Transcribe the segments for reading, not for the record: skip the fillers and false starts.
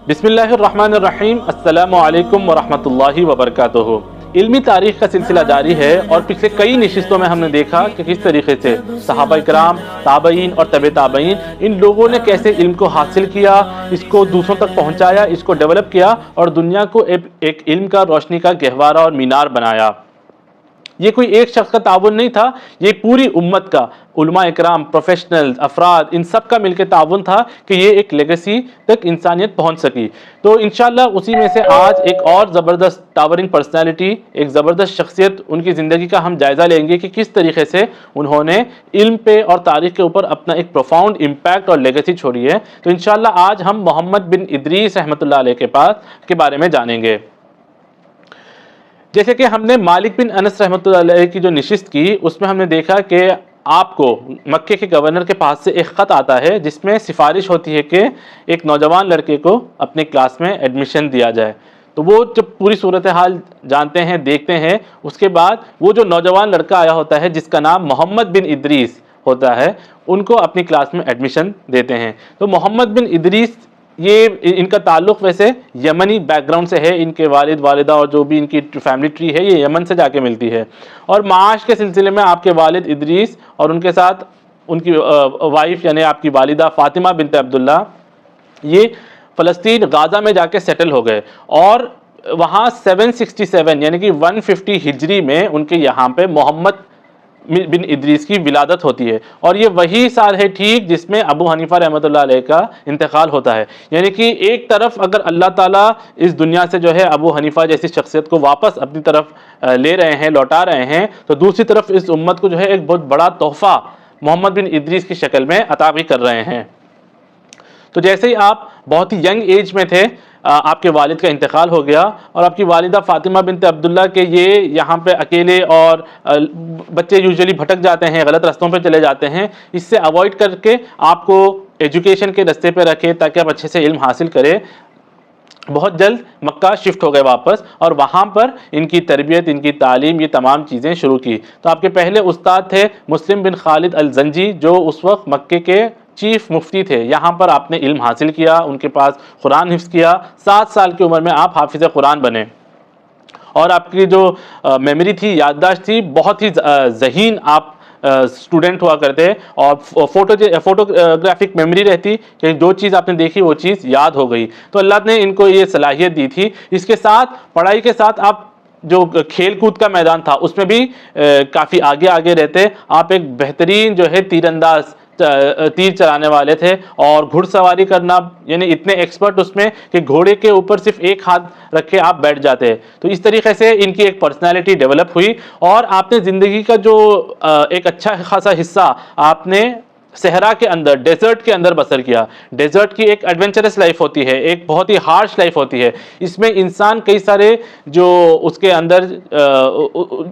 بسم اللہ الرحمن الرحیم، السلام علیکم ورحمۃ اللہ وبرکاتہ۔ علمی تاریخ کا سلسلہ جاری ہے اور پچھلے کئی نشستوں میں ہم نے دیکھا کہ کس طریقے سے صحابہ کرام، تابعین اور تبع تابعین ان لوگوں نے کیسے علم کو حاصل کیا، اس کو دوسروں تک پہنچایا، اس کو ڈیولپ کیا اور دنیا کو ایک علم کا روشنی کا گہوارہ اور مینار بنایا۔ یہ کوئی ایک شخص کا تعاون نہیں تھا، یہ پوری امت کا، علماء اکرام، پروفیشنل افراد، ان سب کا مل کے تعاون تھا کہ یہ ایک لیگیسی تک انسانیت پہنچ سکی۔ تو انشاءاللہ اسی میں سے آج ایک اور زبردست ٹاورنگ پرسنالٹی، ایک زبردست شخصیت، ان کی زندگی کا ہم جائزہ لیں گے کہ کس طریقے سے انہوں نے علم پہ اور تاریخ کے اوپر اپنا ایک پروفاؤنڈ امپیکٹ اور لیگیسی چھوڑی ہے۔ تو انشاءاللہ آج ہم محمد بن ادریس رحمۃ اللہ علیہ کے بارے میں جانیں گے۔ جیسے کہ ہم نے مالک بن انس رحمۃ اللہ علیہ کی جو نشست کی، اس میں ہم نے دیکھا کہ آپ کو مکے کے گورنر کے پاس سے ایک خط آتا ہے جس میں سفارش ہوتی ہے کہ ایک نوجوان لڑکے کو اپنے کلاس میں ایڈمیشن دیا جائے۔ تو وہ جب پوری صورتحال جانتے ہیں، دیکھتے ہیں، اس کے بعد وہ جو نوجوان لڑکا آیا ہوتا ہے جس کا نام محمد بن ادریس ہوتا ہے، ان کو اپنی کلاس میں ایڈمیشن دیتے ہیں۔ تو محمد بن ادریس، یہ ان کا تعلق ویسے یمنی بیک گراؤنڈ سے ہے، ان کے والد والدہ اور جو بھی ان کی فیملی ٹری ہے یہ یمن سے جا کے ملتی ہے۔ اور معاش کے سلسلے میں آپ کے والد ادریس اور ان کے ساتھ ان کی وائف یعنی آپ کی والدہ فاطمہ بنت عبداللہ، یہ فلسطین غازہ میں جا کے سیٹل ہو گئے اور وہاں 767 یعنی کہ 150 ہجری میں ان کے یہاں پہ محمد بن ادریس کی ولادت ہوتی ہے، اور یہ وہی سال ہے ٹھیک جس میں ابو حنیفہ رحمۃ اللہ علیہ کا انتقال ہوتا ہے۔ یعنی کہ ایک طرف اگر اللہ تعالیٰ اس دنیا سے جو ہے ابو حنیفہ جیسی شخصیت کو واپس اپنی طرف لے رہے ہیں، لوٹا رہے ہیں، تو دوسری طرف اس امت کو جو ہے ایک بہت بڑا تحفہ محمد بن ادریس کی شکل میں عطا بھی کر رہے ہیں۔ تو جیسے ہی آپ بہت ہی ینگ ایج میں تھے، آپ کے والد کا انتقال ہو گیا اور آپ کی والدہ فاطمہ بنت عبداللہ کے یہ یہاں پہ اکیلے، اور بچے یوزلی بھٹک جاتے ہیں، غلط رستوں پہ چلے جاتے ہیں، اس سے اوائڈ کر کے آپ کو ایجوکیشن کے رستے پہ رکھے تاکہ آپ اچھے سے علم حاصل کریں۔ بہت جلد مکہ شفٹ ہو گئے واپس، اور وہاں پر ان کی تربیت، ان کی تعلیم، یہ تمام چیزیں شروع کی۔ تو آپ کے پہلے استاد تھے مسلم بن خالد الزنجی، جو اس وقت مکے کے چیف مفتی تھے۔ یہاں پر آپ نے علم حاصل کیا، ان کے پاس قرآن حفظ کیا، 7 سال کی عمر میں آپ حافظ قرآن بنے، اور آپ کی جو میموری تھی، یادداشت تھی، بہت ہی ذہین آپ اسٹوڈنٹ ہوا کرتے، اور فوٹوگرافک میموری رہتی کہ جو چیز آپ نے دیکھی وہ چیز یاد ہو گئی۔ تو اللہ نے ان کو یہ صلاحیت دی تھی۔ اس کے ساتھ پڑھائی کے ساتھ آپ جو کھیل کود کا میدان تھا اس میں بھی کافی آگے رہتے۔ آپ ایک بہترین جو ہے تیر انداز، تیر چلانے والے تھے، اور گھڑ سواری کرنا یعنی اتنے ایکسپرٹ اس میں کہ گھوڑے کے اوپر صرف ایک ہاتھ رکھے آپ بیٹھ جاتے۔ تو اس طریقے سے ان کی ایک پرسنالٹی ڈیولپ ہوئی، اور آپ نے زندگی کا جو ایک اچھا خاصا حصہ آپ نے صحرا کے اندر، ڈیزرٹ کے اندر بسر کیا۔ ڈیزرٹ کی ایک ایڈونچرس لائف ہوتی ہے، ایک بہت ہی ہارش لائف ہوتی ہے۔ اس میں انسان کئی سارے جو اس کے اندر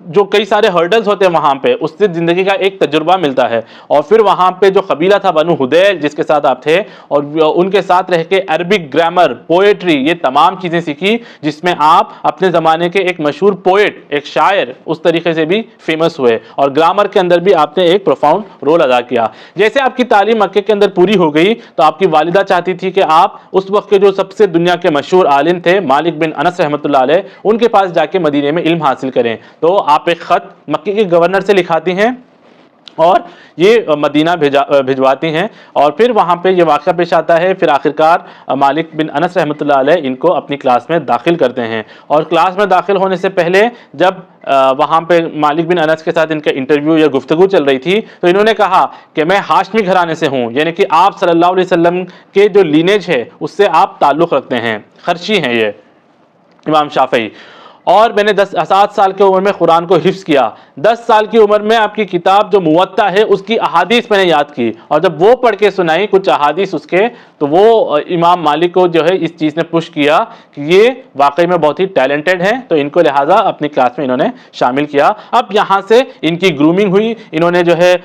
جو کئی سارے ہرڈلز ہوتے ہیں وہاں پہ، اس سے زندگی کا ایک تجربہ ملتا ہے۔ اور پھر وہاں پہ جو قبیلہ تھا بنو ہدیل جس کے ساتھ آپ تھے، اور ان کے ساتھ رہ کے عربک گرامر، پوئٹری، یہ تمام چیزیں سیکھی، جس میں آپ اپنے زمانے کے ایک مشہور پوئٹ، ایک شاعر اس طریقے سے بھی فیمس ہوئے، اور گرامر کے اندر بھی آپ نے ایک پروفاؤنڈ رول ادا کیا۔ جیسے آپ کی تعلیم مکے کے اندر پوری ہو گئی تو آپ کی والدہ چاہتی تھی کہ آپ اس وقت کے جو سب سے دنیا کے مشہور عالم تھے مالک بن انس رحمۃ اللہ علیہ، ان کے پاس جا کے مدینے میں علم حاصل کریں۔ تو آپ ایک خط مکے کے گورنر سے لکھاتی ہیں اور یہ مدینہ بھجواتی ہیں، اور پھر وہاں پہ یہ واقعہ پیش آتا ہے۔ پھر آخرکار مالک بن انس رحمۃ اللہ علیہ ان کو اپنی کلاس میں داخل کرتے ہیں، اور کلاس میں داخل ہونے سے پہلے جب وہاں پہ مالک بن انس کے ساتھ ان کا انٹرویو یا گفتگو چل رہی تھی، تو انہوں نے کہا کہ میں ہاشمی گھرانے سے ہوں، یعنی کہ آپ صلی اللہ علیہ وسلم کے جو لینیج ہے اس سے آپ تعلق رکھتے ہیں، خرشی ہیں یہ امام شافعی، اور میں نے 7 سال کی عمر میں قرآن کو حفظ کیا۔ 10 سال کی عمر میں آپ کی کتاب جو موطا ہے اس کی احادیث میں نے یاد کی، اور جب وہ پڑھ کے سنائی کچھ احادیث اس کے، تو وہ امام مالک کو جو ہے اس چیز نے پش کیا کہ یہ واقعی میں بہت ہی ٹیلنٹڈ ہیں، تو ان کو لہٰذا اپنی کلاس میں انہوں نے شامل کیا۔ اب یہاں سے ان کی گرومنگ ہوئی، انہوں نے جو ہے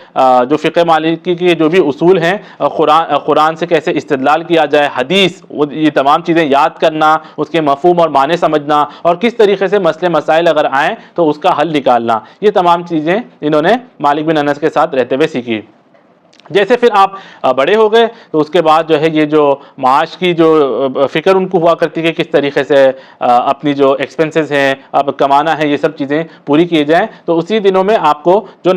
جو فقہ مالکی کے جو بھی اصول ہیں، قرآن سے کیسے استدلال کیا جائے، حدیث، یہ تمام چیزیں یاد کرنا، اس کے مفہوم اور معنی سمجھنا، اور کس طریقے سے مسئلے مسائل اگر آئیں تو اس کا حل نکالنا، یہ تمام چیزیں انہوں نے مالک بن انس کے ساتھ رہتے ہوئے سیکھی۔ جیسے پھر آپ بڑے ہو گئے تو اس کے بعد جو ہے یہ جو معاش کی جو فکر ان کو ہوا کرتی کہ کس طریقے سے اپنی جو ایکسپنسز ہیں اب کمانا ہے یہ سب چیزیں پوری کی جائیں، تو اسی دنوں میں آپ کو جو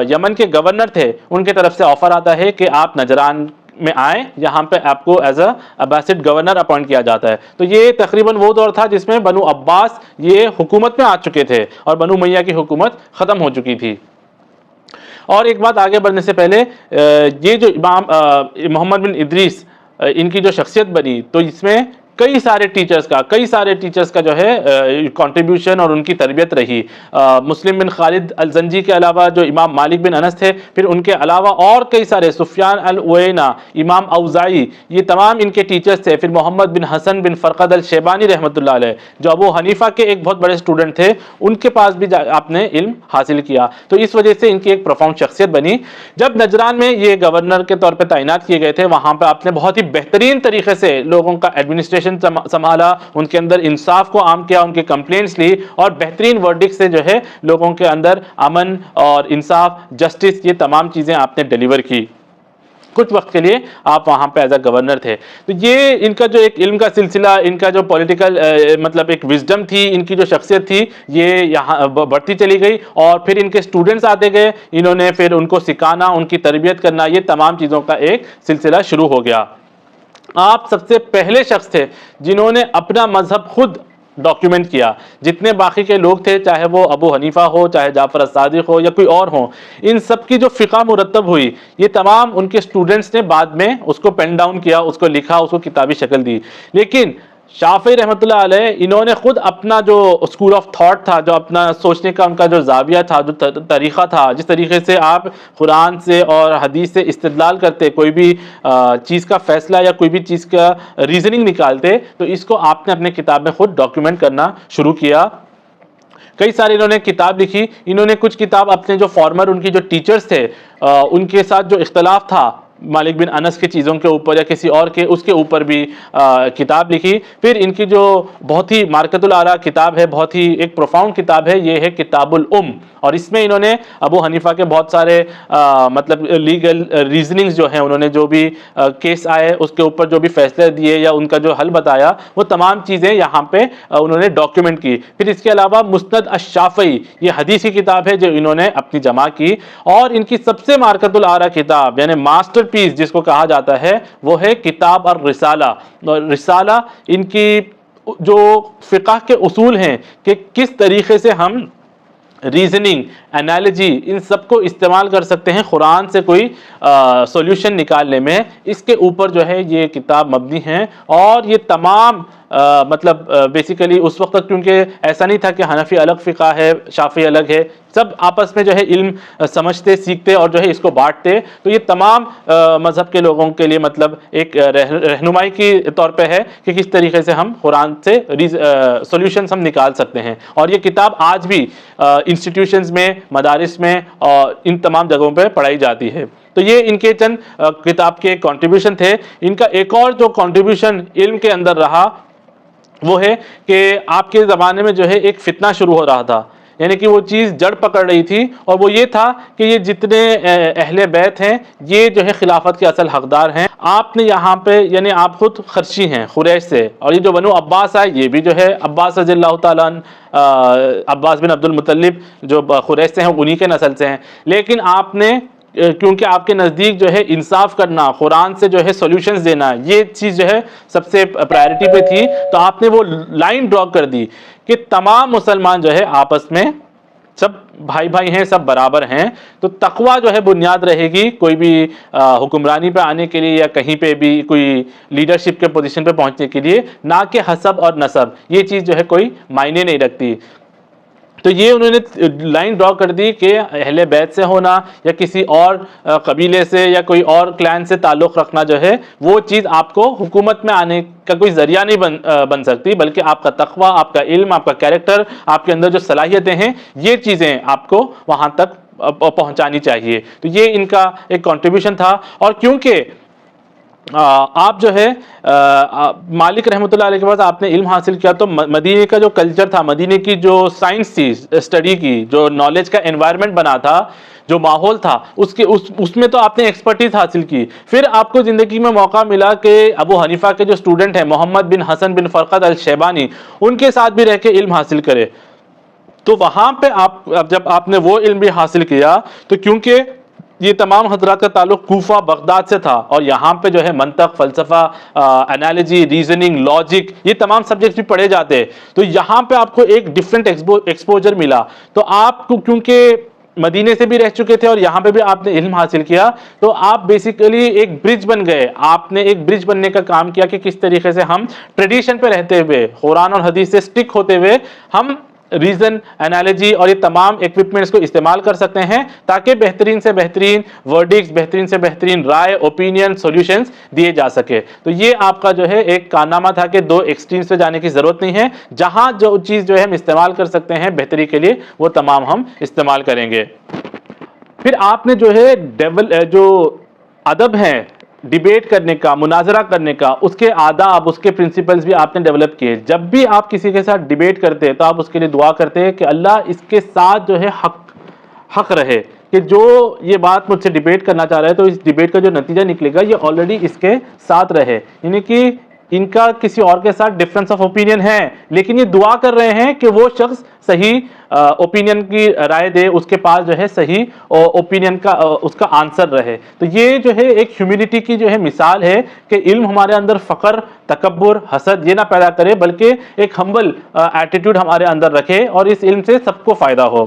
یمن کے گورنر تھے ان کی طرف سے آفر آتا ہے کہ آپ نجران میں آئیں، یہاں پہ آپ کو ایز اے اباسڈ گورنر اپوائنٹ کیا جاتا ہے۔ تو یہ تقریباً وہ دور تھا جس میں بنو عباس یہ حکومت میں آ چکے تھے اور بنو امیہ کی حکومت ختم ہو چکی تھی۔ اور ایک بات آگے بڑھنے سے پہلے، یہ جو امام محمد بن ادریس ان کی جو شخصیت بنی، تو اس میں کئی سارے ٹیچرز کا جو ہے کنٹریبیوشن اور ان کی تربیت رہی۔ مسلم بن خالد الزنجی کے علاوہ جو امام مالک بن انس تھے، پھر ان کے علاوہ اور کئی سارے سفیان العوینہ، امام اوزاعی، یہ تمام ان کے ٹیچرز تھے۔ پھر محمد بن حسن بن فرقد الشیبانی رحمۃ اللہ علیہ، جو ابو حنیفہ کے ایک بہت بڑے اسٹوڈنٹ تھے، ان کے پاس بھی آپ نے علم حاصل کیا، تو اس وجہ سے ان کی ایک پروفاؤنڈ شخصیت بنی۔ جب نجران میں یہ گورنر کے طور پہ تعینات کیے گئے تھے، وہاں پہ آپ نے بہت ہی بہترین طریقے سے لوگوں کا ایڈمنسٹریشن سنبھالا، ان کے اندر انصاف کو عام کیا، ان کے کمپلینٹس لی، اور بہترین ورڈکٹ سے جو ہے لوگوں کے اندر امن اور انصاف، جسٹس، یہ تمام چیزیں آپ نے ڈیلیور کی۔ کچھ وقت کے لیے آپ وہاں پہ ایز اے گورنر تھے۔ تو یہ ان کا جو ایک علم کا سلسلہ، ان کا جو پولیٹیکل مطلب ایک وزڈم تھی، ان کی جو شخصیت تھی، یہ یہاں بڑھتی چلی گئی، اور پھر ان کے اسٹوڈنٹس آتے گئے، انہوں نے پھر ان کو سکھانا، ان کی تربیت کرنا، یہ تمام چیزوں کا ایک سلسلہ شروع ہو گیا۔ آپ سب سے پہلے شخص تھے جنہوں نے اپنا مذہب خود ڈاکیومنٹ کیا۔ جتنے باقی کے لوگ تھے، چاہے وہ ابو حنیفہ ہو، چاہے جعفر الصادق ہو، یا کوئی اور ہو، ان سب کی جو فقہ مرتب ہوئی، یہ تمام ان کے سٹوڈنٹس نے بعد میں اس کو پین ڈاؤن کیا، اس کو لکھا، اس کو کتابی شکل دی۔ لیکن شافعی رحمۃ اللہ علیہ، انہوں نے خود اپنا جو اسکول آف تھاٹ تھا، جو اپنا سوچنے کا ان کا جو زاویہ تھا، جو طریقہ تھا، جس طریقے سے آپ قرآن سے اور حدیث سے استدلال کرتے، کوئی بھی چیز کا فیصلہ یا کوئی بھی چیز کا ریزننگ نکالتے، تو اس کو آپ نے اپنے کتاب میں خود ڈاکیومنٹ کرنا شروع کیا۔ کئی سارے انہوں نے کتاب لکھی۔ انہوں نے کچھ کتاب اپنے جو فارمر ان کی جو ٹیچرز تھے ان کے ساتھ جو اختلاف تھا مالک بن انس کی چیزوں کے اوپر یا کسی اور کے، اس کے اوپر بھی کتاب لکھی۔ پھر ان کی جو بہت ہی مارکت الآراء کتاب ہے، بہت ہی ایک پروفاؤنڈ کتاب ہے، یہ ہے کتاب الام، اور اس میں انہوں نے ابو حنیفہ کے بہت سارے مطلب لیگل ریزننگز جو ہیں، انہوں نے جو بھی کیس آئے اس کے اوپر جو بھی فیصلے دیے یا ان کا جو حل بتایا، وہ تمام چیزیں یہاں پہ انہوں نے ڈاکیومنٹ کی۔ پھر اس کے علاوہ مسند الشافعی، یہ حدیث کی کتاب ہے جو انہوں نے اپنی جمع کی، اور ان کی سب سے مارکت الآراء کتاب یعنی ماسٹر پیس جس کو کہا جاتا ہے، وہ ہے کتاب الرسالہ۔ رسالہ ان کی جو فقہ کے اصول ہیں کہ کس طریقے سے ہم ریزننگ، انالوجی، ان سب کو استعمال کر سکتے ہیں قرآن سے کوئی سولوشن نکالنے میں، اس کے اوپر جو ہے یہ کتاب مبنی ہے۔ اور یہ تمام مطلب بیسیکلی اس وقت تک، کیونکہ ایسا نہیں تھا کہ حنفی الگ فقہ ہے، شافعی الگ ہے، سب آپس میں جو ہے علم سمجھتے، سیکھتے اور جو ہے اس کو بانٹتے، تو یہ تمام مذہب کے لوگوں کے لیے مطلب ایک رہنمائی کی طور پہ ہے کہ کس طریقے سے ہم قرآن سے سولوشنز ہم نکال سکتے ہیں۔ اور یہ کتاب آج بھی انسٹیٹیوشنز میں، مدارس میں اور ان تمام جگہوں پہ پڑھائی جاتی ہے۔ تو یہ ان کے چند کتاب کے کنٹریبیوشن تھے۔ ان کا ایک اور جو کنٹریبیوشن علم کے اندر رہا، وہ ہے کہ آپ کے زمانے میں جو ہے ایک فتنہ شروع ہو رہا تھا، یعنی کہ وہ چیز جڑ پکڑ رہی تھی، اور وہ یہ تھا کہ یہ جتنے اہل بیت ہیں، یہ جو ہے خلافت کے اصل حقدار ہیں۔ آپ نے یہاں پہ یعنی آپ خود خرشی ہیں قریش سے، اور یہ جو بنو عباس آئے، یہ بھی جو ہے عباس رضی اللہ تعالیٰ عنہ، عباس بن عبد المطلب جو قریش سے ہیں، انہی کے نسل سے ہیں۔ لیکن آپ نے کیونکہ آپ کے نزدیک جو ہے انصاف کرنا، قرآن سے جو ہے سولوشنز دینا، یہ چیز جو ہے سب سے پرائرٹی پہ تھی، تو آپ نے وہ لائن ڈرا کر دی کہ تمام مسلمان جو ہے آپس میں سب بھائی بھائی ہیں، سب برابر ہیں، تو تقویٰ جو ہے بنیاد رہے گی کوئی بھی حکمرانی پہ آنے کے لیے یا کہیں پہ بھی کوئی لیڈرشپ کے پوزیشن پہ پہنچنے کے لیے، نہ کہ حسب اور نسب، یہ چیز جو ہے کوئی معنی نہیں رکھتی۔ تو یہ انہوں نے لائن ڈرا کر دی کہ اہل بیت سے ہونا یا کسی اور قبیلے سے یا کوئی اور کلان سے تعلق رکھنا جو ہے، وہ چیز آپ کو حکومت میں آنے کا کوئی ذریعہ نہیں بن سکتی، بلکہ آپ کا تقویٰ، آپ کا علم، آپ کا کیریکٹر، آپ کے اندر جو صلاحیتیں ہیں، یہ چیزیں آپ کو وہاں تک پہنچانی چاہیے۔ تو یہ ان کا ایک کنٹریبیوشن تھا۔ اور کیونکہ آپ جو ہے مالک رحمۃ اللہ علیہ کے بعد آپ نے علم حاصل کیا، تو مدینے کا جو کلچر تھا، مدینے کی جو سائنس تھی اسٹڈی کی، جو نالج کا انوائرمنٹ بنا تھا، جو ماحول تھا اس میں تو آپ نے ایکسپرٹیز حاصل کی، پھر آپ کو زندگی میں موقع ملا کہ ابو حنیفہ کے جو اسٹوڈنٹ ہیں محمد بن حسن بن فرقد الشیبانی، ان کے ساتھ بھی رہ کے علم حاصل کرے، تو وہاں پہ جب آپ نے وہ علم بھی حاصل کیا تو کیونکہ یہ تمام حضرات کا تعلق کوفہ بغداد سے تھا، اور یہاں پہ جو ہے منطق، فلسفہ، انالوجی، ریزننگ، لاجک، یہ تمام سبجیکٹس بھی پڑھے جاتے ہیں، تو یہاں پہ آپ کو ایک ڈیفرنٹ ایکسپوجر ملا، تو آپ کو کیونکہ مدینے سے بھی رہ چکے تھے اور یہاں پہ بھی آپ نے علم حاصل کیا، تو آپ بیسیکلی ایک برج بن گئے، آپ نے ایک برج بننے کا کام کیا کہ کس طریقے سے ہم ٹریڈیشن پہ رہتے ہوئے، قرآن اور حدیث سے سٹک ہوتے ہوئے، ہم ریزن، انالوجی اور یہ تمام ایکوپمنٹس کو استعمال کر سکتے ہیں تاکہ بہترین سے بہترین ورڈکٹس، بہترین سے بہترین رائے، اوپینین، سولوشنز دیے جا سکے۔ تو یہ آپ کا جو ہے ایک کارنامہ تھا کہ دو ایکسٹریمز پہ جانے کی ضرورت نہیں ہے، جہاں جو چیز جو ہے ہم استعمال کر سکتے ہیں بہتری کے لیے وہ تمام ہم استعمال کریں گے۔ پھر آپ نے جو ہے جو ادب ہے ڈیبیٹ کرنے کا، مناظرہ کرنے کا، اس کے آداب، اس کے پرنسپلز بھی آپ نے ڈیولپ کیے۔ جب بھی آپ کسی کے ساتھ ڈیبیٹ کرتے تو آپ اس کے لیے دعا کرتے کہ اللہ اس کے ساتھ جو ہے حق رہے، کہ جو یہ بات مجھ سے ڈیبیٹ کرنا چاہ رہا ہے تو اس ڈیبیٹ کا جو نتیجہ نکلے گا یہ آلریڈی اس کے ساتھ رہے، یعنی کہ ان کا کسی اور کے ساتھ ڈفرینس آف اوپینین ہے لیکن یہ دعا کر رہے ہیں کہ وہ شخص صحیح اوپینین کی رائے دے، اس کے پاس جو ہے صحیح اوپینین کا اس کا آنسر رہے۔ تو یہ جو ہے ایک ہیومینٹی کی جو ہے مثال ہے کہ علم ہمارے اندر فقر، تکبر، حسد یہ نہ پیدا کرے بلکہ ایک ہمبل ایٹیٹیوڈ ہمارے اندر رکھے اور اس علم سے سب کو فائدہ ہو۔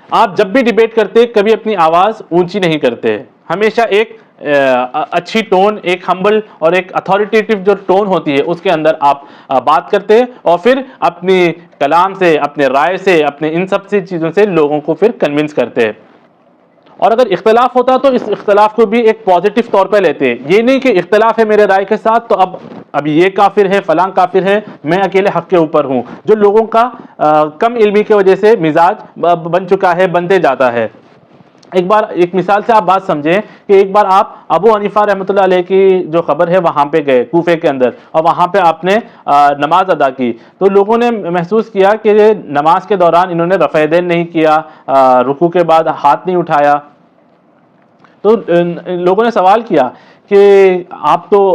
آپ جب بھی ڈیبیٹ کرتے کبھی اپنی آواز اونچی نہیں کرتے، ہمیشہ ایک اچھی ٹون، ایک ہمبل اور ایک اتھارٹیٹیو جو ٹون ہوتی ہے اس کے اندر آپ بات کرتے اور پھر اپنی کلام سے، اپنے رائے سے، اپنے ان سب سے چیزوں سے لوگوں کو پھر کنونس کرتے۔ اور اگر اختلاف ہوتا تو اس اختلاف کو بھی ایک پازیٹیو طور پہ لیتے، یہ نہیں کہ اختلاف ہے میرے رائے کے ساتھ تو اب یہ کافر ہے، فلاں کافر ہے، میں اکیلے حق کے اوپر ہوں، جو لوگوں کا کم علمی کی وجہ سے مزاج بن چکا ہے، بنتے جاتا ہے۔ ایک مثال سے آپ بات سمجھیں کہ ایک بار آپ ابو حنیفہ رحمۃ اللہ علیہ کی جو خبر ہے وہاں پہ گئے کوفے کے اندر اور وہاں پہ آپ نے نماز ادا کی، تو لوگوں نے محسوس کیا کہ نماز کے دوران انہوں نے رفع یدین نہیں کیا، رکوع کے بعد ہاتھ نہیں اٹھایا، تو لوگوں نے سوال کیا کہ آپ تو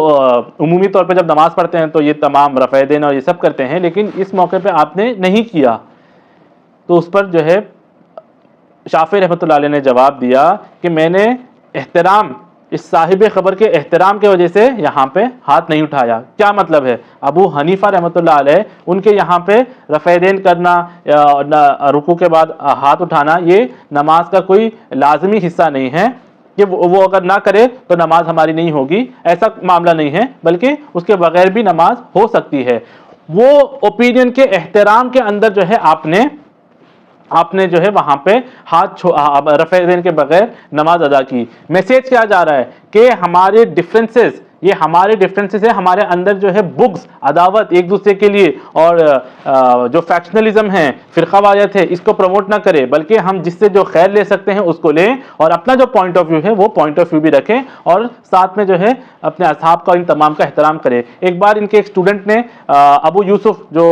عمومی طور پہ جب نماز پڑھتے ہیں تو یہ تمام رفع یدین اور یہ سب کرتے ہیں لیکن اس موقع پہ آپ نے نہیں کیا، تو اس پر جو ہے شافعی رحمۃ اللہ علیہ نے جواب دیا کہ میں نے احترام، اس صاحب خبر کے احترام کی وجہ سے یہاں پہ ہاتھ نہیں اٹھایا۔ کیا مطلب ہے؟ ابو حنیفہ رحمۃ اللہ علیہ ان کے یہاں پہ رفع یدین کرنا، رکوع کے بعد ہاتھ اٹھانا یہ نماز کا کوئی لازمی حصہ نہیں ہے کہ وہ اگر نہ کرے تو نماز ہماری نہیں ہوگی، ایسا معاملہ نہیں ہے، بلکہ اس کے بغیر بھی نماز ہو سکتی ہے۔ وہ اوپینین کے احترام کے اندر جو ہے آپ نے جو ہے وہاں پہ رفع یدین کے بغیر نماز ادا کی۔ میسج کیا جا رہا ہے کہ ہمارے ڈفرینسز، یہ ہمارے ڈفرینسز ہے، ہمارے اندر جو ہے بغض، عداوت ایک دوسرے کے لیے اور جو فیکشنلزم ہے، فرقہ واریت ہے، اس کو پروموٹ نہ کرے بلکہ ہم جس سے جو خیر لے سکتے ہیں اس کو لیں اور اپنا جو پوائنٹ آف ویو ہے وہ پوائنٹ آف ویو بھی رکھیں اور ساتھ میں جو ہے اپنے اصحاب کا ان تمام کا احترام کرے۔ ایک بار ان کے ایک اسٹوڈنٹ نے ابو یوسف جو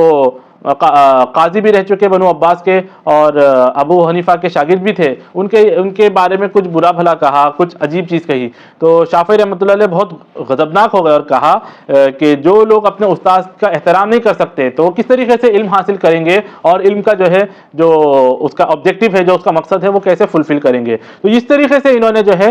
قاضی بھی رہ چکے بنو عباس کے اور ابو حنیفہ کے شاگرد بھی تھے، ان کے بارے میں کچھ برا بھلا کہا، کچھ عجیب چیز کہی، تو شافعی رحمۃ اللہ علیہ بہت غضبناک ہو گئے اور کہا کہ جو لوگ اپنے استاد کا احترام نہیں کر سکتے تو وہ کس طریقے سے علم حاصل کریں گے اور علم کا جو ہے جو اس کا آبجیکٹیو ہے، جو اس کا مقصد ہے وہ کیسے فلفل کریں گے۔ تو اس طریقے سے انہوں نے جو ہے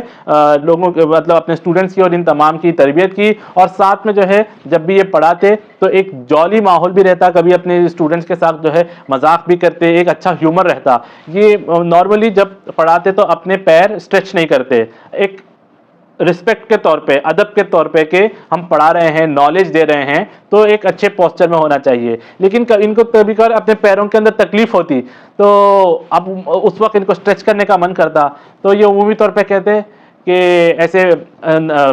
لوگوں کے مطلب اپنے اسٹوڈنٹس کی اور ان تمام کی تربیت کی، اور ساتھ میں جو ہے جب بھی یہ پڑھاتے تو ایک جولی ماحول بھی رہتا، کبھی اپنے اسٹوڈنٹس کے ساتھ جو ہے مذاق بھی کرتے، ایک اچھا ہیومر رہتا۔ یہ نارملی جب پڑھاتے تو اپنے پیر اسٹریچ نہیں کرتے، ایک رسپیکٹ کے طور پہ، ادب کے طور پہ کہ ہم پڑھا رہے ہیں، نالج دے رہے ہیں تو ایک اچھے پوسچر میں ہونا چاہیے، لیکن ان کو کبھی کبھار اپنے پیروں کے اندر تکلیف ہوتی تو اب اس وقت ان کو اسٹریچ کرنے کا من کرتا تو یہ عمومی طور پہ کہتے کہ ایسے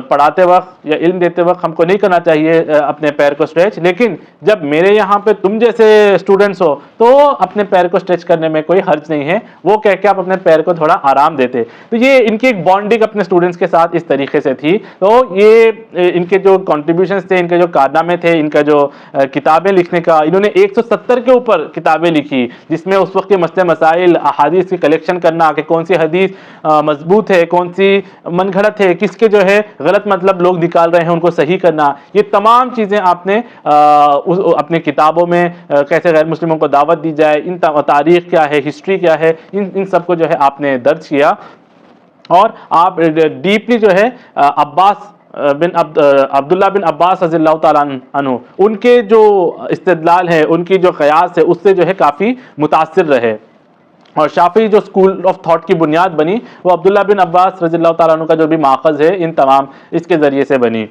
پڑھاتے وقت یا علم دیتے وقت ہم کو نہیں کرنا چاہیے اپنے پیر کو اسٹریچ، لیکن جب میرے یہاں پہ تم جیسے اسٹوڈنٹس ہو تو اپنے پیر کو اسٹریچ کرنے میں کوئی حرج نہیں ہے، وہ کہہ کے آپ اپنے پیر کو تھوڑا آرام دیتے۔ تو یہ ان کی ایک بانڈنگ اپنے اسٹوڈنٹس کے ساتھ اس طریقے سے تھی۔ تو یہ ان کے جو کنٹریبیوشنس تھے، ان کے جو کارنامے تھے، ان کا جو کتابیں لکھنے کا، انہوں نے 170 کے اوپر کتابیں لکھی، جس میں اس وقت کے مسئلے مسائل، احادیث کی کلیکشن کرنا کہ کون سی حدیث مضبوط ہے، کون سی من گھڑت ہے، کس کے جو ہے غلط مطلب لوگ نکال رہے ہیں ان کو صحیح کرنا، یہ تمام چیزیں آپ نے اپنی کتابوں میں کیسے غیر مسلموں کو دعوت دی جائے، ان تاریخ کیا ہے، ہسٹری کیا ہے، ان سب کو جو ہے آپ نے درج کیا۔ اور آپ ڈیپلی جو ہے عبداللہ بن عباس رضی اللہ تعالیٰ عنہ، ان کے جو استدلال ہے، ان کی جو قیاس ہے، اس سے جو ہے کافی متاثر رہے۔ اور شافعی جو اسکول آف تھاٹ کی بنیاد بنی وہ عبداللہ بن عباس رضی اللہ تعالیٰ عنہ کا جو بھی ماخذ ہے، ان تمام اس کے ذریعے سے بنی۔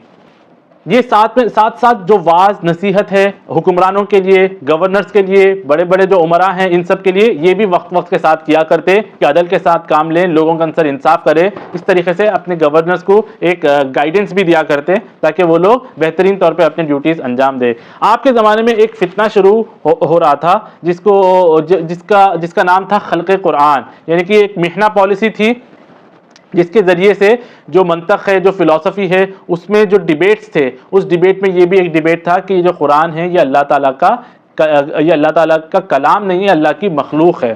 یہ ساتھ ساتھ جو واعظ نصیحت ہے حکمرانوں کے لیے، گورنرز کے لیے، بڑے بڑے جو عمراء ہیں ان سب کے لیے، یہ بھی وقت وقت کے ساتھ کیا کرتے کہ عدل کے ساتھ کام لیں، لوگوں کا اندر انصاف کرے۔ اس طریقے سے اپنے گورنرز کو ایک گائیڈنس بھی دیا کرتے تاکہ وہ لوگ بہترین طور پہ اپنے ڈیوٹیز انجام دیں۔ آپ کے زمانے میں ایک فتنہ شروع ہو رہا تھا جس کا نام تھا خلق قرآن، یعنی کہ ایک محنہ پالیسی تھی جس کے ذریعے سے جو منطق ہے، جو فلسفی ہے، اس میں جو ڈیبیٹس تھے، اس ڈیبیٹ میں یہ بھی ایک ڈیبیٹ تھا کہ یہ جو قرآن ہے یہ اللہ تعالیٰ کا کلام نہیں ہے، اللہ کی مخلوق ہے۔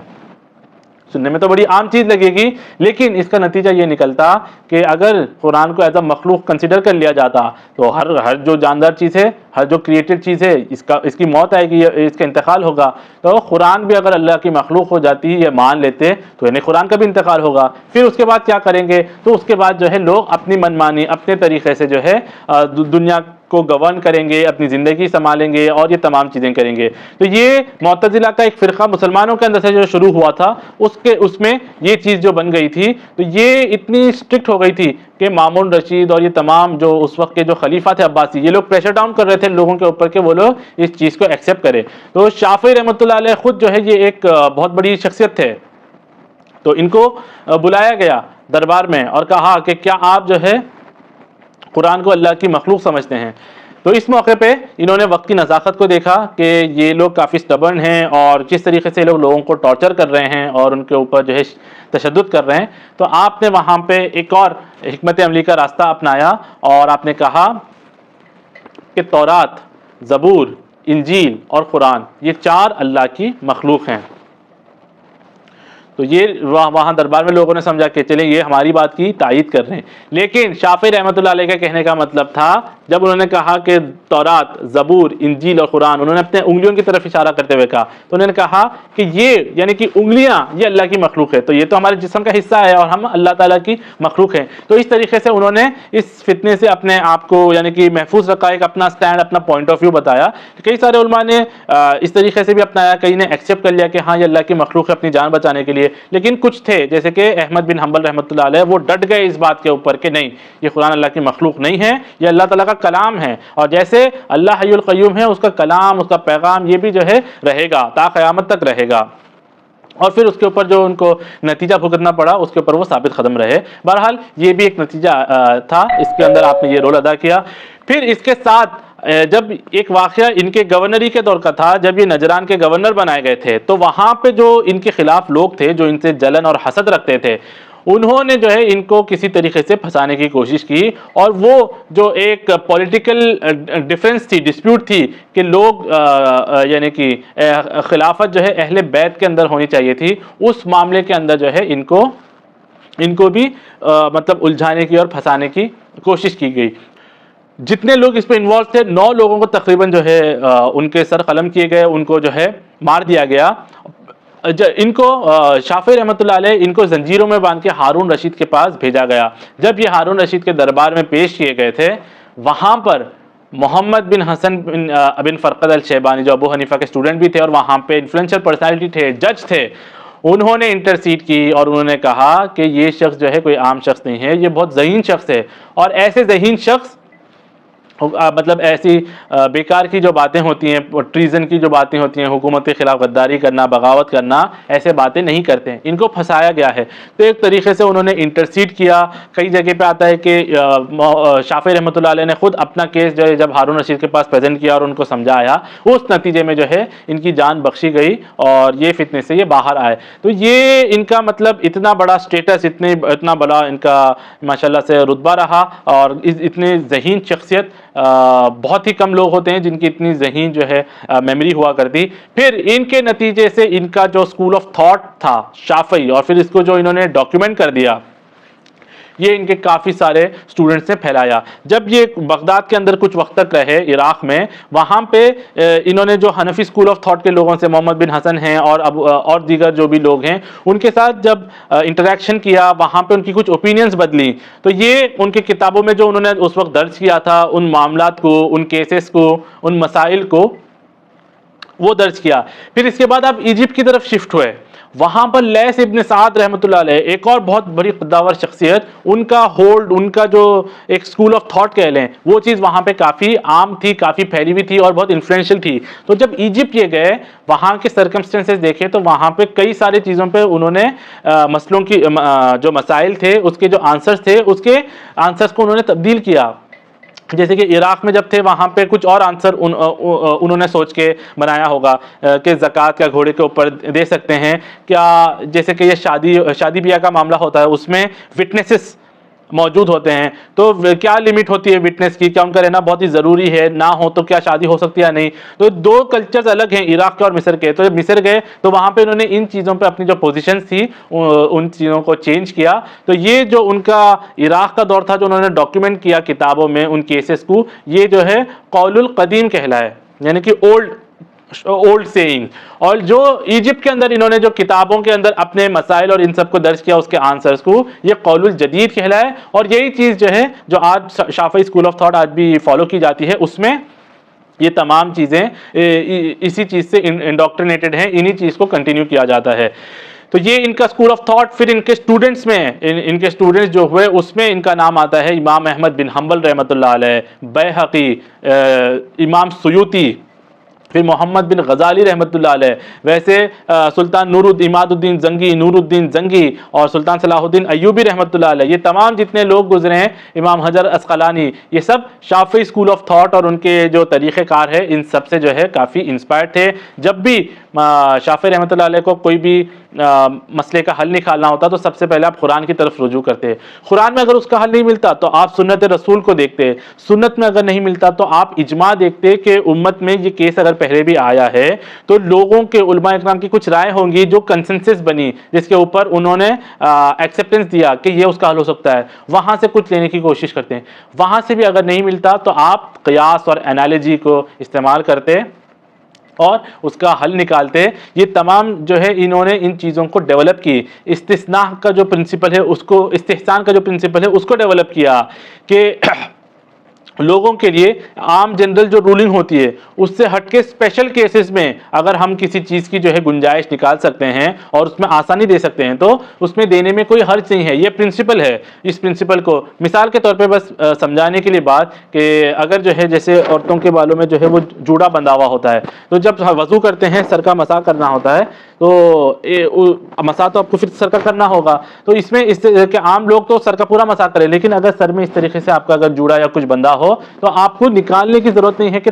سننے میں تو بڑی عام چیز لگے گی، لیکن اس کا نتیجہ یہ نکلتا کہ اگر قرآن کو ایز اے مخلوق کنسیڈر کر لیا جاتا تو ہر جو جاندار چیز ہے، ہر جو کریٹڈ چیز ہے، اس کی موت آئے گی، اس کا انتقال ہوگا۔ تو قرآن بھی اگر اللہ کی مخلوق ہو جاتی یہ مان لیتے تو یعنی قرآن کا بھی انتقال ہوگا۔ پھر اس کے بعد کیا کریں گے؟ تو اس کے بعد جو ہے لوگ اپنی منمانی، اپنے طریقے سے جو ہے دنیا کو گورن کریں گے، اپنی زندگی سنبھالیں گے اور یہ تمام چیزیں کریں گے۔ تو یہ معتزلہ کا ایک فرقہ مسلمانوں کے اندر سے جو شروع ہوا تھا، اس میں یہ چیز جو بن گئی تھی، تو یہ اتنی اسٹرکٹ ہو گئی تھی کہ مامون رشید اور یہ تمام جو اس وقت کے جو خلیفہ تھے عباسی، یہ لوگ پریشر ڈاؤن کر رہے تھے لوگوں کے اوپر کہ وہ لوگ اس چیز کو ایکسیپٹ کرے۔ تو شافعی رحمۃ اللہ علیہ خود جو ہے یہ ایک بہت بڑی شخصیت تھے، تو ان کو بلایا گیا دربار میں اور کہا کہ کیا آپ جو ہے قرآن کو اللہ کی مخلوق سمجھتے ہیں؟ تو اس موقع پہ انہوں نے وقت کی نزاکت کو دیکھا کہ یہ لوگ کافی سٹبرن ہیں اور کس طریقے سے لوگ لوگوں کو ٹارچر کر رہے ہیں اور ان کے اوپر جو ہے تشدد کر رہے ہیں۔ تو آپ نے وہاں پہ ایک اور حکمت عملی کا راستہ اپنایا اور آپ نے کہا کہ تورات، زبور، انجیل اور قرآن یہ 4 اللہ کی مخلوق ہیں۔ تو یہ وہاں دربار میں لوگوں نے سمجھا کہ چلیں یہ ہماری بات کی تائید کر رہے ہیں، لیکن شافعی رحمۃ اللہ علیہ کے کہنے کا مطلب تھا جب انہوں نے کہا کہ تورات، زبور، انجیل اور قرآن، انہوں نے اپنے انگلیوں کی طرف اشارہ کرتے ہوئے کہا، تو انہوں نے کہا کہ یہ یعنی کہ انگلیاں یہ اللہ کی مخلوق ہے، تو یہ تو ہمارے جسم کا حصہ ہے اور ہم اللہ تعالیٰ کی مخلوق ہیں۔ تو اس طریقے سے انہوں نے اس فتنے سے اپنے آپ کو یعنی کہ محفوظ رکھا، ایک اپنا سٹینڈ، اپنا پوائنٹ آف ویو بتایا۔ کئی سارے علماء نے اس طریقے سے بھی اپنایا، کئی نے ایکسیپٹ کر لیا کہ ہاں یہ اللہ کی مخلوق ہے اپنی جان بچانے کے لیے، لیکن کچھ تھے جیسے کہ احمد بن حنبل رحمۃ اللہ علیہ، وہ ڈٹ گئے اس بات کے اوپر کہ نہیں، یہ قرآن اللہ کی مخلوق نہیں ہے، یہ اللہ تعالیٰ کا کلام ہے، اور جیسے اللہ حی القیوم ہے، اس کا کلام، اس کا پیغام یہ بھی جو ہے رہے گا، تا قیامت تک رہے گا۔ اور پھر اس کے اوپر جو ان کو نتیجہ بھگتنا پڑا اس کے اوپر وہ ثابت قدم رہے۔ بہرحال یہ بھی ایک نتیجہ تھا، اس کے اندر آپ نے یہ رول ادا کیا۔ پھر اس کے ساتھ جب ایک واقعہ ان کے گورنری کے دور کا تھا، جب یہ نجران کے گورنر بنائے گئے تھے، تو وہاں پہ جو ان کے خلاف لوگ تھے، جو ان سے جلن اور حسد رکھتے تھے، انہوں نے جو ہے ان کو کسی طریقے سے پھنسانے کی کوشش کی، اور وہ جو ایک پولیٹیکل ڈیفرنس تھی، ڈسپیوٹ تھی کہ لوگ یعنی کہ خلافت جو ہے اہل بیت کے اندر ہونی چاہیے تھی، اس معاملے کے اندر جو ہے ان کو بھی مطلب الجھانے کی اور پھنسانے کی کوشش کی گئی۔ جتنے لوگ اس پہ انوالو تھے، 9 لوگوں کو تقریباً جو ہے ان کے سر قلم کیے گئے، ان کو جو ہے مار دیا گیا۔ ان کو شافعی رحمۃ اللہ علیہ ان کو زنجیروں میں باندھ کے ہارون رشید کے پاس بھیجا گیا۔ جب یہ ہارون رشید کے دربار میں پیش کیے گئے تھے، وہاں پر محمد بن حسن بن فرقد الشیبانی جو ابو حنیفہ کے اسٹوڈنٹ بھی تھے اور وہاں پہ انفلوئنشل پرسنالٹی تھے، جج تھے، انہوں نے انٹرسیڈ کی اور انہوں نے کہا کہ یہ شخص جو ہے کوئی عام شخص نہیں ہے، یہ بہت ذہین شخص ہے، اور ایسے ذہین شخص مطلب ایسی بیکار کی جو باتیں ہوتی ہیں، ٹریزن کی جو باتیں ہوتی ہیں، حکومت کے خلاف غداری کرنا، بغاوت کرنا، ایسے باتیں نہیں کرتے ہیں، ان کو پھنسایا گیا ہے۔ تو ایک طریقے سے انہوں نے انٹرسیڈ کیا۔ کئی جگہ پہ آتا ہے کہ شافعی رحمۃ اللہ علیہ نے خود اپنا کیس جو ہے جب ہارون رشید کے پاس پریزنٹ کیا اور ان کو سمجھایا، اس نتیجے میں جو ہے ان کی جان بخشی گئی اور یہ فتنے سے یہ باہر آئے۔ تو یہ ان کا مطلب اتنا بڑا سٹیٹس، اتنا بڑا ان کا ماشاءاللہ سے رتبہ رہا، اور اتنے ذہین شخصیت بہت ہی کم لوگ ہوتے ہیں جن کی اتنی ذہین جو ہے میموری ہوا کرتی۔ پھر ان کے نتیجے سے ان کا جو اسکول آف تھاٹ تھا شافعی، اور پھر اس کو جو انہوں نے ڈاکیومنٹ کر دیا، یہ ان کے کافی سارے سٹوڈنٹس نے پھیلایا۔ جب یہ بغداد کے اندر کچھ وقت تک رہے عراق میں، وہاں پہ انہوں نے جو حنفی اسکول آف تھاٹ کے لوگوں سے، محمد بن حسن ہیں اور دیگر جو بھی لوگ ہیں، ان کے ساتھ جب انٹریکشن کیا، وہاں پہ ان کی کچھ اوپینینز بدلی، تو یہ ان کی کتابوں میں جو انہوں نے اس وقت درج کیا تھا، ان معاملات کو، ان کیسز کو، ان مسائل کو وہ درج کیا۔ پھر اس کے بعد آپ ایجپٹ کی طرف شفٹ ہوئے، وہاں پر لیث ابن سعد رحمۃ اللہ علیہ، ایک اور بہت بڑی قداور شخصیت، ان کا ہولڈ، ان کا جو ایک اسکول آف تھاٹ کہہ لیں، وہ چیز وہاں پہ کافی عام تھی، کافی پھیلی ہوئی تھی اور بہت انفلوئنشل تھی۔ تو جب ایجپٹ یہ گئے، وہاں کے سرکمسٹنسز دیکھے، تو وہاں پہ کئی ساری چیزوں پہ انہوں نے مسئلوں کی جو مسائل تھے، اس کے جو آنسرز تھے، اس کے آنسرز کو انہوں نے تبدیل کیا۔ جیسے کہ عراق میں جب تھے، وہاں پہ کچھ اور آنسر انہوں نے سوچ کے بنایا ہوگا کہ زکوٰۃ کا گھوڑے کے اوپر دے سکتے ہیں کیا، جیسے کہ یہ شادی بیاہ کا معاملہ ہوتا ہے، اس میں وٹنسز موجود ہوتے ہیں، تو کیا لمٹ ہوتی ہے وٹنس کی، کیا ان کا رہنا بہت ہی ضروری ہے، نہ ہو تو کیا شادی ہو سکتی ہے یا نہیں۔ تو دو کلچرز الگ ہیں، عراق کے اور مصر کے۔ تو جب مصر گئے تو وہاں پہ انہوں نے ان چیزوں پہ اپنی جو پوزیشنز تھی ان چیزوں کو چینج کیا۔ تو یہ جو ان کا عراق کا دور تھا، جو انہوں نے ڈاکیومنٹ کیا کتابوں میں ان کیسز کو، یہ جو ہے قول القدیم کہلائے، یعنی کہ اولڈ سیئنگ۔ اور جو ایجپٹ کے اندر انہوں نے جو کتابوں کے اندر اپنے مسائل اور ان سب کو درج کیا، اس کے آنسرز کو، یہ قول الجدید کہلائے۔ اور یہی چیز جو ہے جو آج شافعی اسکول آف تھاٹ آج بھی فالو کی جاتی ہے، اس میں یہ تمام چیزیں اسی چیز سے انڈوکٹرینیٹڈ ہیں، انہی چیز کو کنٹینیو کیا جاتا ہے۔ تو یہ ان کا اسکول آف تھاٹ۔ پھر ان کے اسٹوڈنٹس میں، ان کے اسٹوڈنٹس جو ہوئے، اس میں ان کا نام آتا ہے امام احمد بن حنبل رحمۃ اللہ علیہ، بیہقی، امام سیوطی، پھر محمد بن غزالی رحمۃ اللہ علیہ۔ ویسے سلطان عماد الدین زنگی، نور الدین زنگی، اور سلطان صلاح الدین ایوبی رحمۃ اللہ علیہ، یہ تمام جتنے لوگ گزرے ہیں، امام حجر عسقلانی، یہ سب شافعی اسکول آف تھاٹ اور ان کے جو طریقہ کار ہے، ان سب سے جو ہے کافی انسپائرڈ تھے۔ جب بھی شافعی رحمۃ اللہ علیہ کو کوئی بھی مسئلے کا حل نکالنا ہوتا تو سب سے پہلے آپ قرآن کی طرف رجوع کرتے۔ قرآن میں اگر اس کا حل نہیں ملتا تو آپ سنت رسول کو دیکھتے، سنت میں اگر نہیں ملتا تو آپ اجماع دیکھتے کہ امت میں یہ کیس اگر پہلے بھی آیا ہے تو لوگوں کے، علماء اکرام کی کچھ رائے ہوں گی جو کنسنسس بنی، جس کے اوپر انہوں نے ایکسیپٹنس دیا کہ یہ اس کا حل ہو سکتا ہے، وہاں سے کچھ لینے کی کوشش کرتے ہیں۔ وہاں سے بھی اگر نہیں ملتا تو آپ قیاس اور انالوجی کو استعمال کرتے اور اس کا حل نکالتے۔ یہ تمام جو ہے انہوں نے ان چیزوں کو ڈیولپ کی۔ استثناء کا جو پرنسپل ہے اس کو، استحسان کا جو پرنسپل ہے اس کو ڈیولپ کیا کہ لوگوں کے لیے عام جنرل جو رولنگ ہوتی ہے اس سے ہٹ کے اسپیشل کیسز میں اگر ہم کسی چیز کی جو ہے گنجائش نکال سکتے ہیں اور اس میں آسانی دے سکتے ہیں تو اس میں دینے میں کوئی حرج نہیں ہے۔ یہ پرنسپل ہے۔ اس پرنسپل کو مثال کے طور پہ بس سمجھانے کے لیے بات کہ اگر جو ہے جیسے عورتوں کے بالوں میں جو ہے وہ جوڑا بندھا ہوا ہوتا ہے، تو جب وضو کرتے ہیں سر کا مسح کرنا ہوتا ہے، تو مسح تو آپ کو پھر سر کا کرنا ہوگا، تو اس میں اس کہ عام لوگ تو سر کا پورا مسح کریں، لیکن اگر سر میں اس طریقے سے آپ کا اگر جوڑا یا کچھ بندھا ہو تو آپ کو نکالنے کی ضرورت نہیں ہے کہ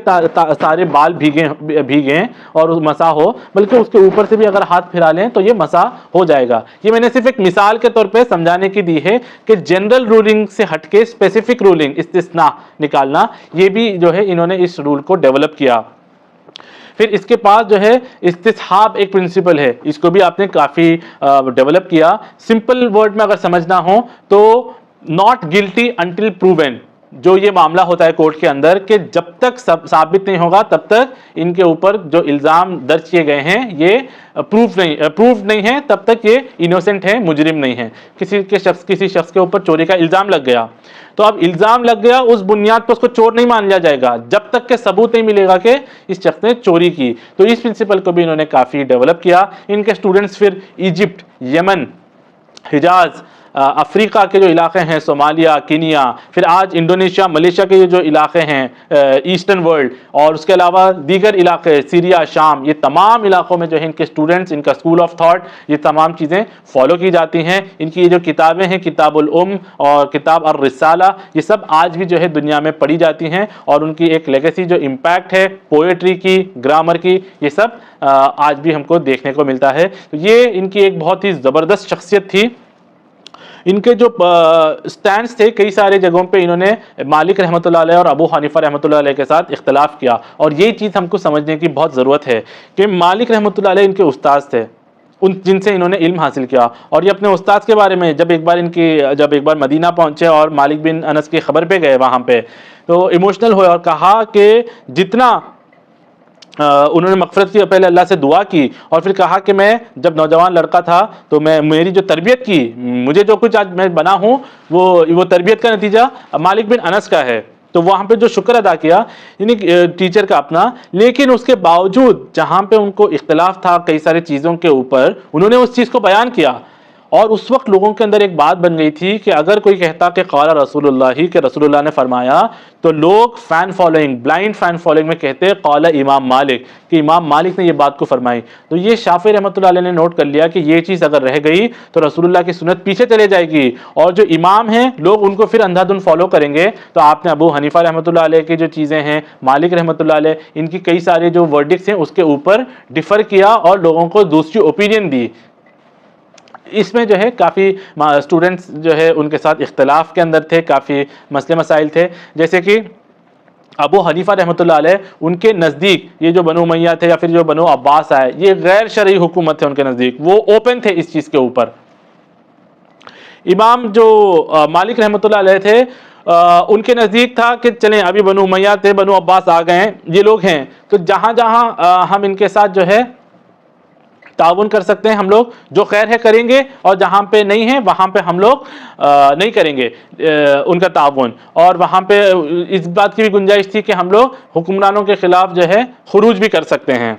سارے بال بھیگیں اور مسح ہو، بلکہ اس کے اوپر سے بھی اگر ہاتھ پھرا لیں تو یہ مسح ہو جائے گا۔ یہ میں نے صرف ایک مثال کے طور پہ سمجھانے کی دی ہے کہ جنرل رولنگ سے ہٹ کے اسپیسیفک رولنگ، استثناء نکالنا، یہ بھی جو ہے انہوں نے اس رول کو ڈیولپ کیا۔ پھر اس کے پاس جو ہے استصحاب ایک پرنسپل ہے، اس کو بھی آپ نے کافی ڈیولپ کیا۔ سمپل ورڈ میں اگر سمجھنا ہو تو ناٹ گلٹی انٹل پروون، جو یہ معاملہ ہوتا ہے کورٹ کے اندر کہ جب تک ثابت نہیں ہوگا تب تک ان کے اوپر جو الزام درج کیے گئے ہیں یہ پروف نہیں ہے، تب تک یہ انوسنٹ ہے، مجرم نہیں ہے۔ کسی شخص کے اوپر چوری کا الزام لگ گیا، تو اب الزام لگ گیا، اس بنیاد پر اس کو چور نہیں مان لیا جائے گا جب تک کہ ثبوت نہیں ملے گا کہ اس شخص نے چوری کی۔ تو اس پرنسپل کو بھی انہوں نے کافی ڈیولپ کیا۔ ان کے اسٹوڈنٹس پھر ایجپٹ، یمن، حجاز، افریقہ کے جو علاقے ہیں، صومالیہ، کینیا، پھر آج انڈونیشیا، ملیشیا کے جو علاقے ہیں ایسٹرن ورلڈ، اور اس کے علاوہ دیگر علاقے سیریا، شام، یہ تمام علاقوں میں جو ہے ان کے اسٹوڈنٹس، ان کا اسکول آف تھاٹ، یہ تمام چیزیں فالو کی جاتی ہیں۔ ان کی یہ جو کتابیں ہیں، کتاب الام اور کتاب الرسالہ، یہ سب آج بھی جو ہے دنیا میں پڑھی جاتی ہیں، اور ان کی ایک لیگیسی جو امپیکٹ ہے پوئٹری کی، گرامر کی، یہ سب آج بھی ہم کو دیکھنے کو ملتا ہے۔ تو یہ ان کی ایک بہت ہی زبردست شخصیت تھی۔ ان کے جو سٹینڈز تھے، کئی سارے جگہوں پہ انہوں نے مالک رحمۃ اللہ علیہ اور ابو حنیفہ رحمۃ اللہ علیہ کے ساتھ اختلاف کیا، اور یہ چیز ہم کو سمجھنے کی بہت ضرورت ہے کہ مالک رحمۃ اللہ علیہ ان کے استاذ تھے، جن سے انہوں نے علم حاصل کیا، اور یہ اپنے استاذ کے بارے میں جب ایک بار مدینہ پہنچے اور مالک بن انس کی خبر پہ گئے وہاں پہ، تو ایموشنل ہوئے اور کہا کہ جتنا انہوں نے مغفرت کی، پہلے اللہ سے دعا کی، اور پھر کہا کہ میں جب نوجوان لڑکا تھا تو میری جو تربیت کی، مجھے جو کچھ آج میں بنا ہوں وہ تربیت کا نتیجہ مالک بن انس کا ہے۔ تو وہاں پہ جو شکر ادا کیا یعنی ٹیچر کا اپنا، لیکن اس کے باوجود جہاں پہ ان کو اختلاف تھا کئی ساری چیزوں کے اوپر، انہوں نے اس چیز کو بیان کیا، اور اس وقت لوگوں کے اندر ایک بات بن گئی تھی کہ اگر کوئی کہتا کہ قال رسول اللہ، کہ رسول اللہ نے فرمایا، تو لوگ fan following, blind fan following میں کہتے قال امام مالک، کہ امام مالک نے یہ بات کو فرمائی۔ تو یہ شافعی رحمۃ اللہ علیہ نے نوٹ کر لیا کہ یہ چیز اگر رہ گئی تو رسول اللہ کی سنت پیچھے چلے جائے گی، اور جو امام ہیں لوگ ان کو پھر اندھا دھند فالو کریں گے۔ تو آپ نے ابو حنیفہ رحمۃ اللہ علیہ کی جو چیزیں ہیں، مالک رحمۃ اللہ علیہ ان کی کئی سارے جو ورڈکٹس ہیں اس کے اوپر ڈیفر کیا اور لوگوں کو دوسری اوپینین دی۔ اس میں جو ہے کافی اسٹوڈنٹس جو ہے ان کے ساتھ اختلاف کے اندر تھے، کافی مسئلے مسائل تھے، جیسے کہ ابو حنیفہ رحمۃ اللہ علیہ، ان کے نزدیک یہ جو بنو امیہ تھے یا پھر جو بنو عباس آئے، یہ غیر شرعی حکومت تھے ان کے نزدیک، وہ اوپن تھے اس چیز کے اوپر۔ امام جو مالک رحمۃ اللہ علیہ تھے، ان کے نزدیک تھا کہ چلیں ابھی بنو امیہ تھے، بنو عباس آ گئے ہیں، یہ لوگ ہیں، تو جہاں جہاں ہم ان کے ساتھ جو ہے تعاون کر سکتے ہیں، ہم لوگ جو خیر ہے کریں گے، اور جہاں پہ نہیں ہے وہاں پہ ہم لوگ نہیں کریں گے ان کا تعاون، اور وہاں پہ اس بات کی بھی گنجائش تھی کہ ہم لوگ حکمرانوں کے خلاف جو ہے خروج بھی کر سکتے ہیں۔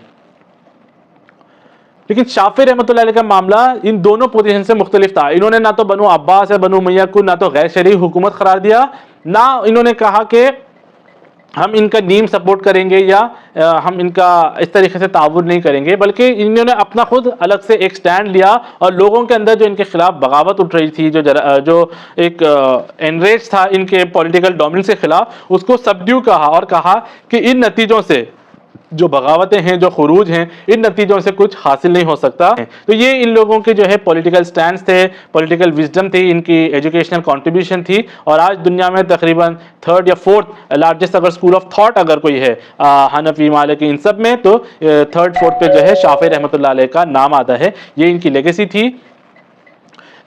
لیکن شافعی رحمۃ اللہ علیہ کا معاملہ ان دونوں پوزیشن سے مختلف تھا۔ انہوں نے نہ تو بنو عباس یا بنو امیہ کو نہ تو غیر شرعی حکومت قرار دیا، نہ انہوں نے کہا کہ ہم ان کا نیم سپورٹ کریں گے یا ہم ان کا اس طریقے سے تعاون نہیں کریں گے، بلکہ انہوں نے اپنا خود الگ سے ایک سٹینڈ لیا، اور لوگوں کے اندر جو ان کے خلاف بغاوت اٹھ رہی تھی، جو ایک انریج تھا ان کے پولیٹیکل ڈومیننس کے خلاف، اس کو سبڈیو کہا، اور کہا کہ ان نتیجوں سے جو بغاوتیں ہیں، جو خروج ہیں، ان نتیجوں سے کچھ حاصل نہیں ہو سکتا۔ تو یہ ان لوگوں کے جو ہے پولیٹیکل سٹینڈز تھے، پولیٹیکل وزڈم تھی، ان کی ایجوکیشنل کنٹریبیوشن تھی، اور آج دنیا میں تقریباً 3rd یا 4th لارجسٹ اگر اسکول آف تھاٹ اگر کوئی ہے حنفی، مالکی، ان سب میں، تو 3rd 4th پہ جو ہے شافعی رحمۃ اللہ علیہ کا نام آتا ہے۔ یہ ان کی لیگیسی تھی۔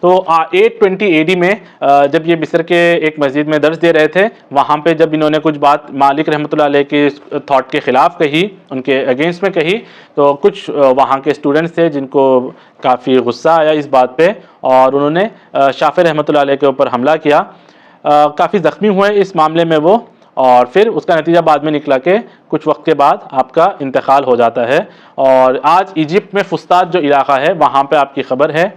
تو 820 AD میں جب یہ مصر کے ایک مسجد میں درس دے رہے تھے، وہاں پہ جب انہوں نے کچھ بات مالک رحمۃ اللہ علیہ کے تھاٹ کے خلاف کہی، ان کے اگینسٹ میں کہی، تو کچھ وہاں کے اسٹوڈنٹس تھے جن کو کافی غصہ آیا اس بات پہ، اور انہوں نے شافعی رحمۃ اللہ علیہ کے اوپر حملہ کیا۔ کافی زخمی ہوئے اس معاملے میں وہ، اور پھر اس کا نتیجہ بعد میں نکلا کہ کچھ وقت کے بعد آپ کا انتقال ہو جاتا ہے۔ اور آج ایجپٹ میں فسطاط جو علاقہ ہے وہاں پہ آپ کی خبر ہے،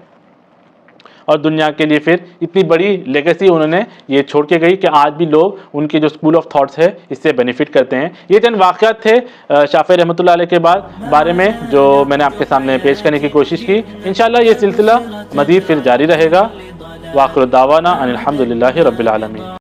اور دنیا کے لیے پھر اتنی بڑی لیگیسی انہوں نے یہ چھوڑ کے گئی کہ آج بھی لوگ ان کی جو اسکول آف تھاٹس ہے اس سے بینیفٹ کرتے ہیں۔ یہ چند واقعات تھے شافعی رحمۃ اللہ علیہ کے بارے میں جو میں نے آپ کے سامنے پیش کرنے کی کوشش کی۔ انشاءاللہ یہ سلسلہ مزید پھر جاری رہے گا۔ وآخر دعوانا ان الحمد للہ رب العالمین۔